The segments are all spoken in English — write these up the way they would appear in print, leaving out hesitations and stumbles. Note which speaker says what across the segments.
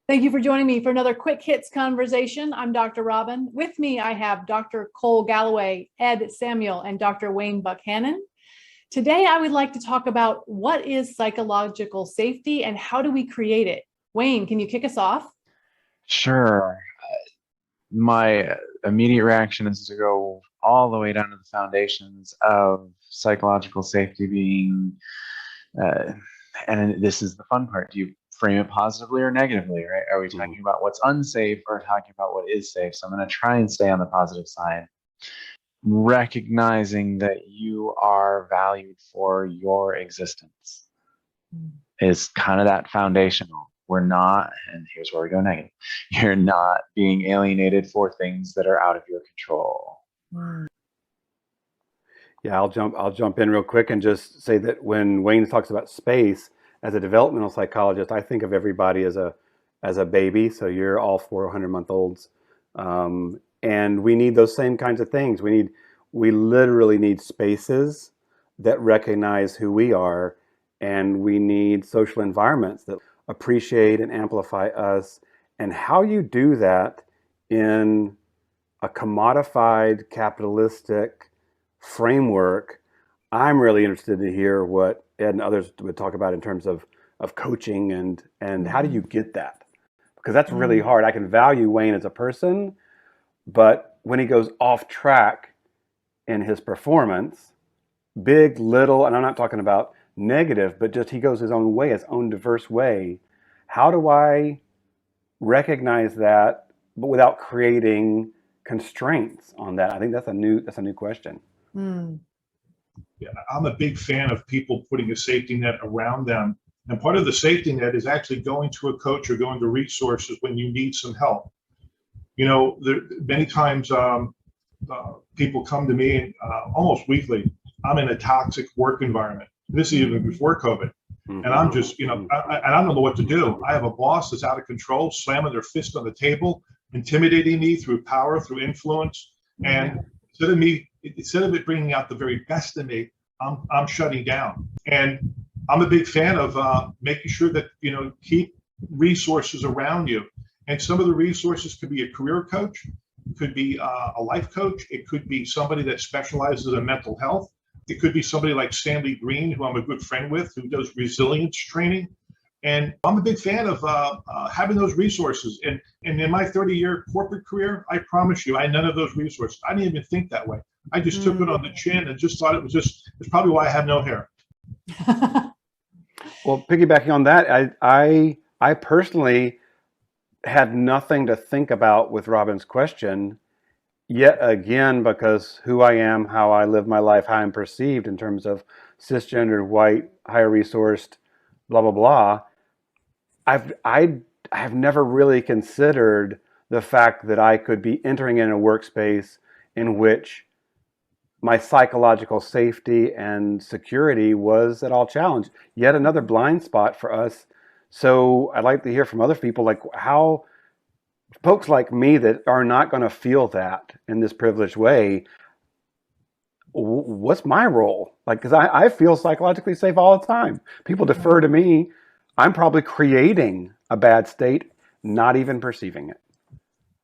Speaker 1: Thank you for joining me for another Quick Hits conversation. I'm Dr. Robyn. With me, I have Dr. Cole Galloway, Ed Samuel, and Dr. Wayne Buckhanan. Today, I would like to talk about what is psychological safety and how do we create it? Wayne, can you kick us off?
Speaker 2: Sure. My immediate reaction is to go all the way down to the foundations of psychological safety being, uh, and this is the fun part. Do you frame it positively or negatively, right? Are we talking about what's unsafe or talking about what is safe? So I'm going to try and stay on the positive side, recognizing that you are valued for your existence is kind of that foundational. We're not, and here's where we go negative. You're not being alienated for things that are out of your control.
Speaker 3: Yeah, I'll jump in real quick and just say that when Wayne talks about space, as a developmental psychologist, I think of everybody as a baby. So you're all 400-month-olds, and we need those same kinds of things. We literally need spaces that recognize who we are, and we need social environments that appreciate and amplify us. And how you do that in a commodified capitalistic framework, I'm really interested to hear what Ed and others would talk about in terms of coaching and how do you get that? Because that's really hard. I can value Wayne as a person, but when he goes off track in his performance, big, little, and I'm not talking about negative, but just he goes his own way, his own diverse way. How do I recognize that, but without creating constraints on that? I think that's a new question.
Speaker 4: Yeah, I'm a big fan of people putting a safety net around them. And part of the safety net is actually going to a coach or going to resources when you need some help. You know, many times people come to me almost weekly. I'm in a toxic work environment. This is even before COVID. And I'm just, I don't know what to do. I have a boss that's out of control, slamming their fist on the table, intimidating me through power, through influence. And instead of it bringing out the very best in me, I'm shutting down. And I'm a big fan of making sure that, keep resources around you. And some of the resources could be a career coach, it could be a life coach, it could be somebody that specializes in mental health. It could be somebody like Stanley Green, who I'm a good friend with, who does resilience training. And I'm a big fan of having those resources. And in my 30-year corporate career, I promise you, I had none of those resources. I didn't even think that way. I just took it on the chin and just thought it's probably why I have no hair.
Speaker 3: Well, piggybacking on that, I personally had nothing to think about with Robyn's question, yet again, because who I am, how I live my life, how I'm perceived in terms of cisgendered, white, higher resourced, blah, blah, blah. I have never really considered the fact that I could be entering in a workspace in which my psychological safety and security was at all challenged. Yet another blind spot for us. So I'd like to hear from other people, like how folks like me that are not going to feel that in this privileged way, what's my role? Like, because I feel psychologically safe all the time. People defer to me. I'm probably creating a bad state, not even perceiving it.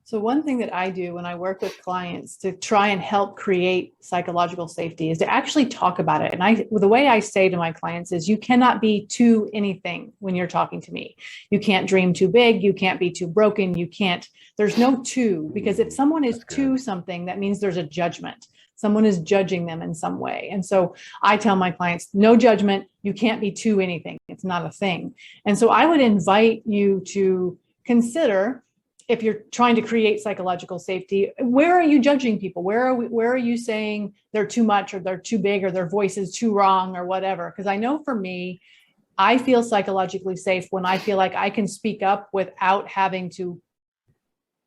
Speaker 1: So one thing that I do when I work with clients to try and help create psychological safety is to actually talk about it. And the way I say to my clients is you cannot be too anything when you're talking to me. You can't dream too big. You can't be too broken. There's no too, because if someone is too something, that means there's a judgment. Someone is judging them in some way. And so I tell my clients, no judgment. You can't be too anything. It's not a thing. And so I would invite you to consider, if you're trying to create psychological safety, where are you judging people? Where are you saying they're too much or they're too big or their voice is too wrong or whatever? Because I know for me, I feel psychologically safe when I feel like I can speak up without having to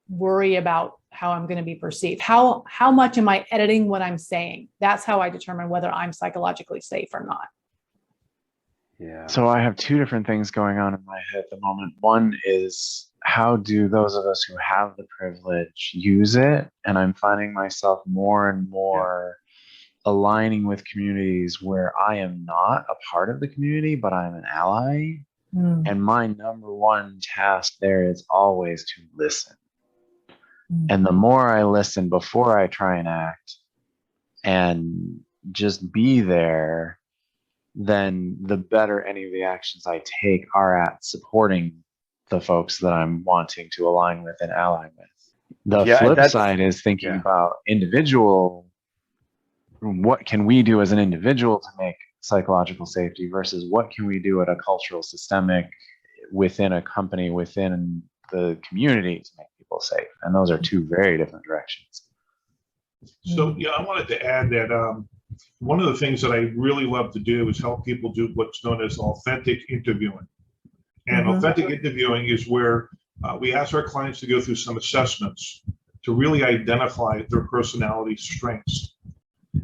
Speaker 1: worry about how I'm going to be perceived. How much am I editing what I'm saying? That's how I determine whether I'm psychologically safe or not.
Speaker 2: Yeah. So I have two different things going on in my head at the moment. One is, how do those of us who have the privilege use it? And I'm finding myself more and more aligning with communities where I am not a part of the community, but I'm an ally. And my number one task there is always to listen. And the more I listen before I try and act and just be there, then the better any of the actions I take are at supporting the folks that I'm wanting to align with and ally with. The flip side is thinking about individual, what can we do as an individual to make psychological safety versus what can we do at a cultural systemic within a company, within the community to make people safe. And those are two very different directions.
Speaker 4: So, I wanted to add that one of the things that I really love to do is help people do what's known as authentic interviewing. And authentic interviewing is where we ask our clients to go through some assessments to really identify their personality strengths.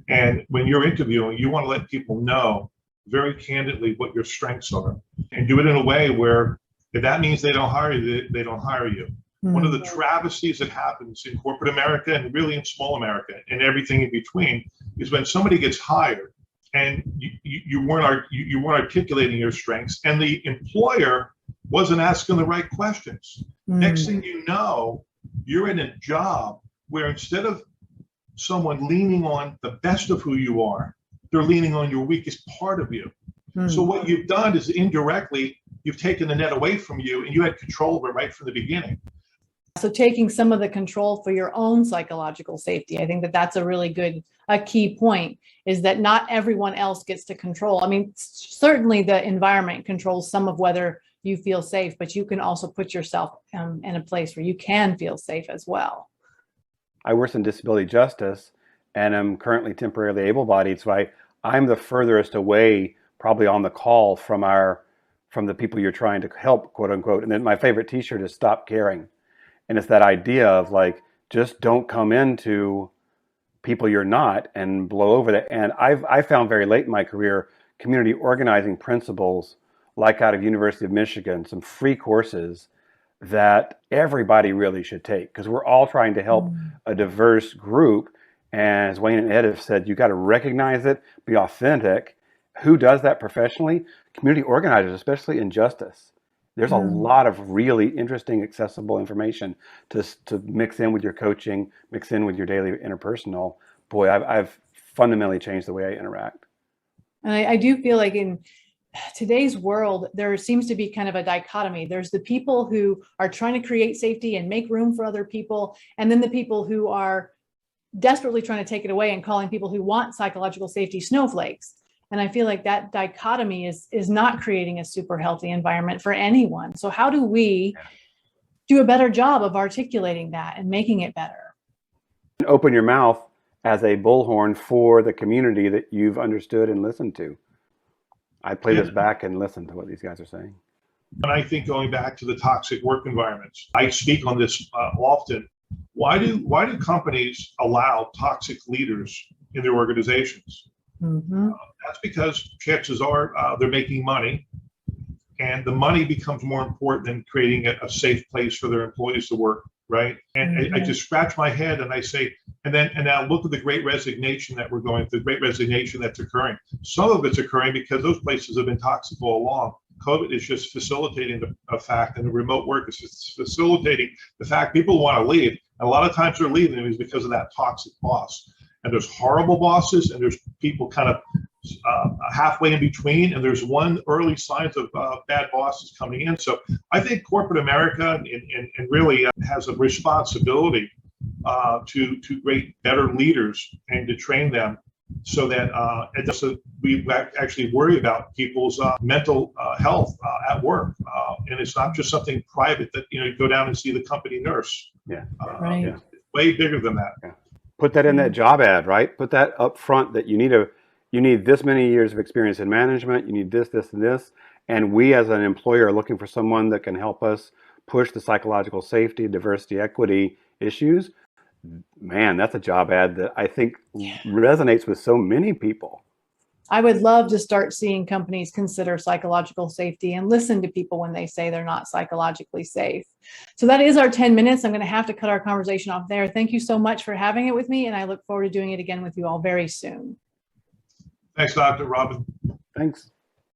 Speaker 4: And when you're interviewing, you want to let people know very candidly what your strengths are and do it in a way where if that means they don't hire you, they don't hire you. One of the travesties that happens in corporate America and really in small America and everything in between is when somebody gets hired and you weren't articulating your strengths and the employer wasn't asking the right questions. Next thing you know, you're in a job where instead of someone leaning on the best of who you are, they're leaning on your weakest part of you. So what you've done is indirectly, you've taken the net away from you and you had control of it right from the beginning.
Speaker 1: So taking some of the control for your own psychological safety, I think that that's a really good, a key point, is that not everyone else gets to control. I mean, certainly the environment controls some of whether you feel safe, but you can also put yourself in a place where you can feel safe as well.
Speaker 3: I work in disability justice and I'm currently temporarily able-bodied, so I'm the furthest away probably on the call from the people you're trying to help, quote unquote. And then my favorite t-shirt is Stop Caring. And it's that idea of like, just don't come into people you're not and blow over that. And I found very late in my career, community organizing principles, like out of University of Michigan, some free courses that everybody really should take because we're all trying to help a diverse group. And as Wayne and Ed have said, you got to recognize it, be authentic. Who does that professionally? Community organizers, especially in justice. There's a lot of really interesting, accessible information to mix in with your coaching, mix in with your daily interpersonal. Boy, I've fundamentally changed the way I interact.
Speaker 1: And I do feel like in today's world, there seems to be kind of a dichotomy. There's the people who are trying to create safety and make room for other people, and then the people who are desperately trying to take it away and calling people who want psychological safety snowflakes. And I feel like that dichotomy is not creating a super healthy environment for anyone. So how do we do a better job of articulating that and making it better?
Speaker 3: Open your mouth as a bullhorn for the community that you've understood and listened to. I play this back and listen to what these guys are saying.
Speaker 4: And I think going back to the toxic work environments, I speak on this often. Why do companies allow toxic leaders in their organizations? That's because chances are they're making money, and the money becomes more important than creating a safe place for their employees to work, right? And I just scratch my head and I say, and now look at the great resignation that we're going through, the great resignation that's occurring. Some of it's occurring because those places have been toxic all along. COVID is just facilitating the fact, and the remote work is just facilitating the fact people want to leave. And a lot of times they're leaving is because of that toxic boss. And there's horrible bosses, and there's people kind of halfway in between, and there's early signs of bad bosses coming in. So I think corporate America and really has a responsibility to create better leaders and to train them so that we actually worry about people's mental health at work. And it's not just something private that, you go down and see the company nurse.
Speaker 1: Right.
Speaker 4: It's way bigger than that.
Speaker 3: Yeah. Put that in that job ad, right? Put that up front that you need this many years of experience in management, you need this, and this. And we as an employer are looking for someone that can help us push the psychological safety, diversity, equity issues. Man, that's a job ad that I think resonates with so many people.
Speaker 1: I would love to start seeing companies consider psychological safety and listen to people when they say they're not psychologically safe. So that is our 10 minutes. I'm going to have to cut our conversation off there. Thank you so much for having it with me, and I look forward to doing it again with you all very soon.
Speaker 4: Thanks, Dr. Robyn.
Speaker 3: Thanks.